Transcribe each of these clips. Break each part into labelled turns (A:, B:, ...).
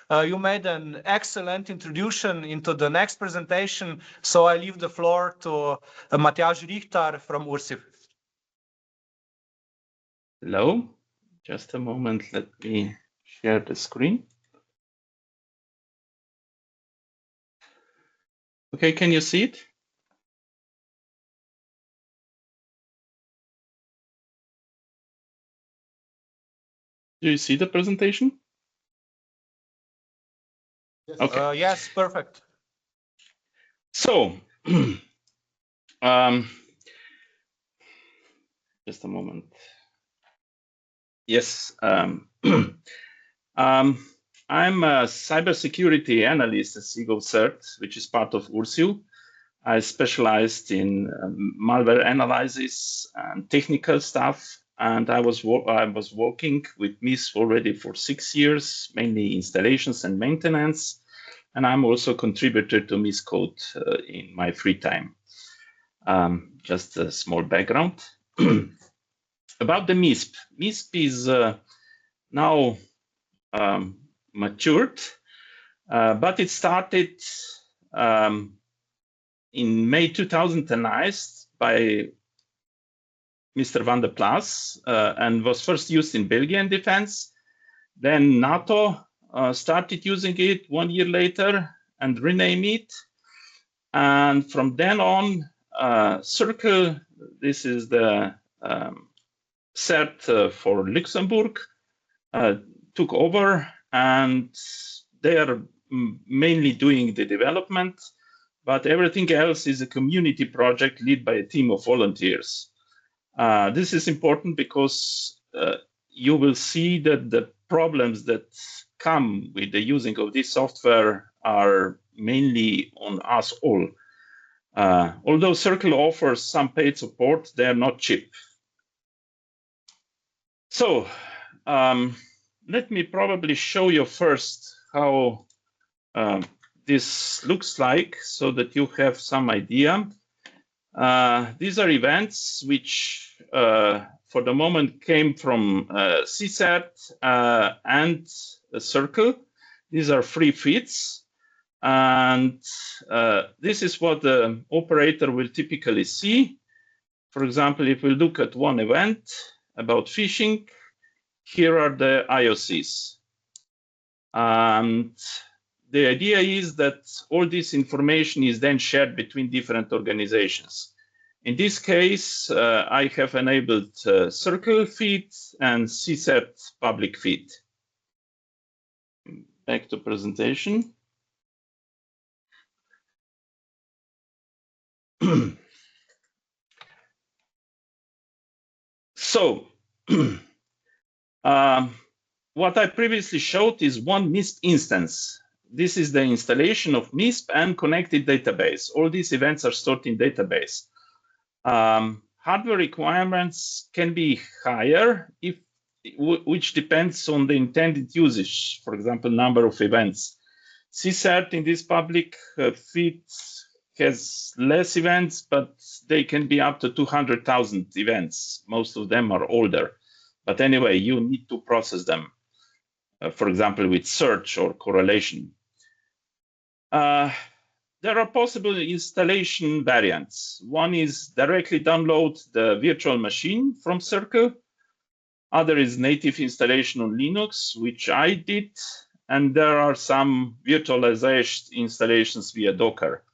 A: You made an excellent introduction into the next presentation, so I leave the floor to Matjaž Rihtar from URSIF.
B: Hello, just a moment, let me share the screen. Okay, can you see it? Do you see the presentation?
A: Yes.
B: Okay.
A: Yes, perfect.
B: So, just a moment. Yes, I'm a cybersecurity analyst at SIGO CERT, which is part of URSIL. I specialized in malware analysis and technical stuff, and I was working with MISP already for 6 years, mainly installations and maintenance, and I'm also a contributor to MISP code in my free time. Just a small background. About the MISP. MISP is now matured, but it started in May 2009 by Mr. Van der Plas and was first used in Belgian defense. Then NATO started using it 1 year later and renamed it. And from then on, Circle, this is the CERT for Luxembourg, took over, and they are mainly doing the development, but everything else is a community project led by a team of volunteers. This is important because you will see that the problems that come with the using of this software are mainly on us all. Although Circle offers some paid support, they are not cheap. So let me probably show you first how this looks like so that you have some idea. These are events which for the moment came from CSAT and Circle. These are free feeds. And this is what the operator will typically see. For example, if we look at one event about phishing, here are the IOCs. And the idea is that all this information is then shared between different organizations. In this case, I have enabled Circle feed and CSAT public feed. Back to presentation. So, what I previously showed is one MISP instance. This is the installation of MISP and connected database. All these events are stored in database. Hardware requirements can be higher, which depends on the intended usage, for example, number of events. CSAT in this public feed has less events, but they can be up to 200,000 events. Most of them are older. But anyway, you need to process them, for example, with search or correlation. There are possible installation variants. One is directly download the virtual machine from Circle. Other is native installation on Linux, which I did. And there are some virtualized installations via Docker.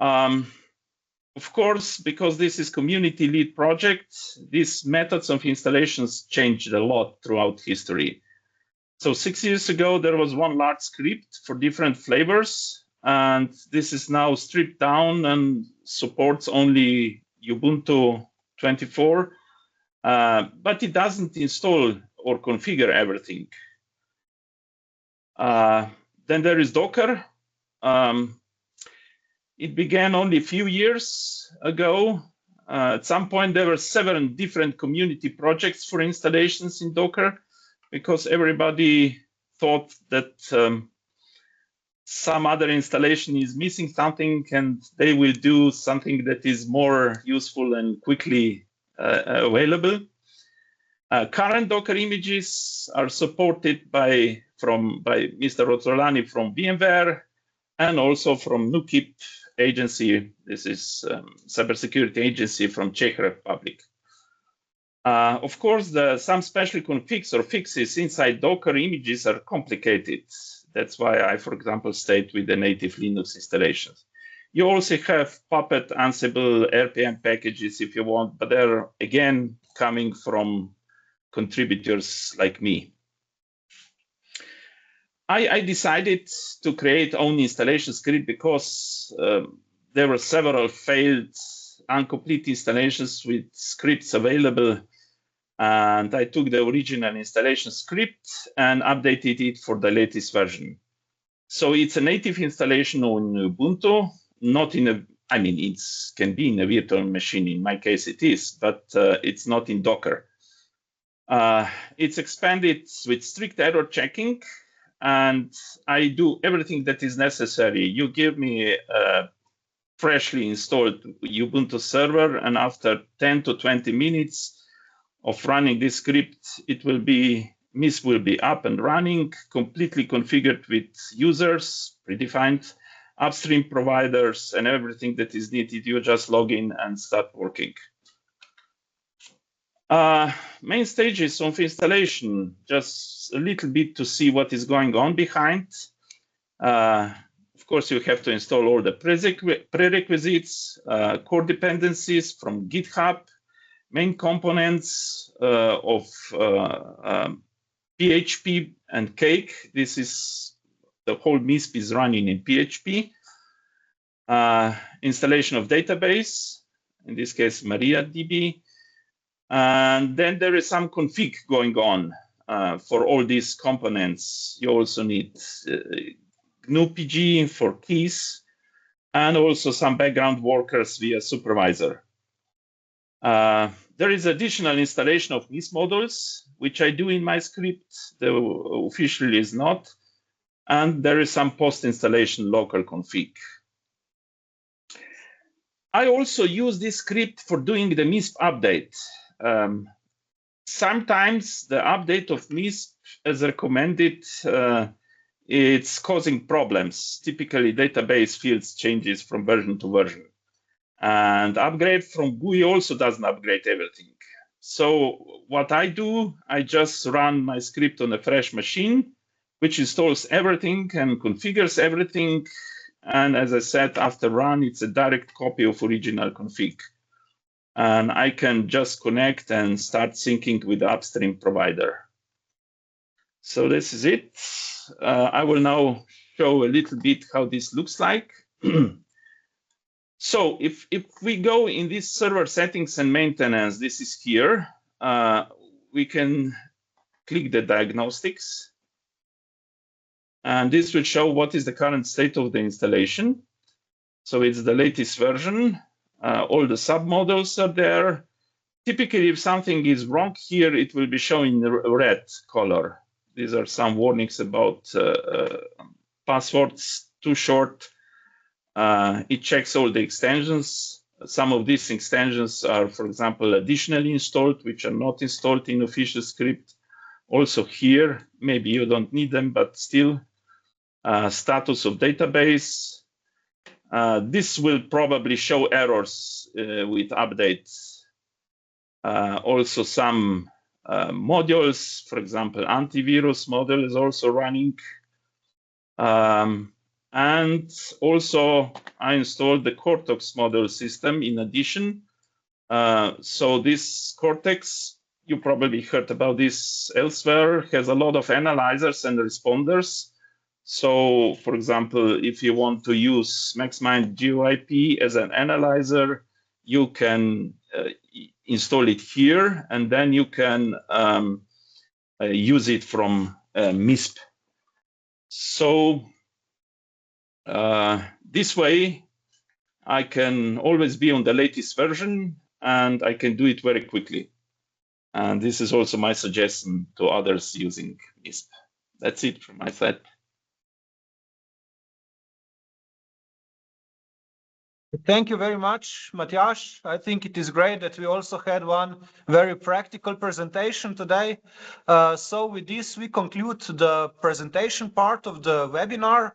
B: Of course, because this is community-led project, these methods of installations changed a lot throughout history. So 6 years ago, there was one large script for different flavors, and this is now stripped down and supports only Ubuntu 24, but it doesn't install or configure everything. Then there is Docker. It began only a few years ago. At some point, there were 7 different community projects for installations in Docker because everybody thought that some other installation is missing something and they will do something that is more useful and quickly available. Current Docker images are supported by by Mr. Rozzolani from VMware, and also from NUKIP agency. This is cybersecurity agency from Czech Republic. Of course, some special configs or fixes inside Docker images are complicated. That's why I, for example, stayed with the native Linux installations. You also have Puppet, Ansible, RPM packages if you want, but they're again coming from contributors like me. I decided to create own installation script because there were several failed, incomplete installations with scripts available. And I took the original installation script and updated it for the latest version. So it's a native installation on Ubuntu, not in a, I mean, it can be in a virtual machine. In my case, it is, but it's not in Docker. It's expanded with strict error checking, and I do everything that is necessary. You give me a freshly installed Ubuntu server, and after 10 to 20 minutes of running this script, MISP will be up and running, completely configured with users, predefined upstream providers, and everything that is needed. You just log in and start working. Main stages of installation, just a little bit to see what is going on behind. Of course, you have to install all the prerequisites, core dependencies from GitHub, main components of PHP and Cake. This is the whole MISP is running in PHP. Installation of database, in this case MariaDB. And then there is some config going on for all these components. You also need GNU-PG for keys, and also some background workers via supervisor. There is additional installation of MISP modules, which I do in my script. The official is not. And there is some post-installation local config. I also use this script for doing the MISP update. Sometimes the update of MISP as recommended, it's causing problems. Typically, database fields changes from version to version. And upgrade from GUI also doesn't upgrade everything. So what I do, I just run my script on a fresh machine, which installs everything and configures everything. And as I said, after run, it's a direct copy of original config. And I can just connect and start syncing with the upstream provider. So this is it. I will now show a little bit how this looks like. So if we go in this server settings and maintenance, this is here, we can click the diagnostics. And this will show what is the current state of the installation. So it's the latest version. All the submodules are there. Typically, if something is wrong here, it will be shown in the red color. These are some warnings about passwords too short. It checks all the extensions. Some of these extensions are, for example, additionally installed, which are not installed in official script. Also here, maybe you don't need them, but still, status of database. This will probably show errors with updates. Also some modules, for example, antivirus module is also running. And also I installed the Cortex module system in addition. So this Cortex, you probably heard about this elsewhere, has a lot of analyzers and responders. So, for example, if you want to use MaxMind GeoIP as an analyzer, you can install it here, and then you can use it from MISP. So this way, I can always be on the latest version, and I can do it very quickly. And this is also my suggestion to others using MISP. That's it from my side.
A: Thank you very much, Matjaž. I think it is great that we also had one very practical presentation today. So with this, we conclude the presentation part of the webinar.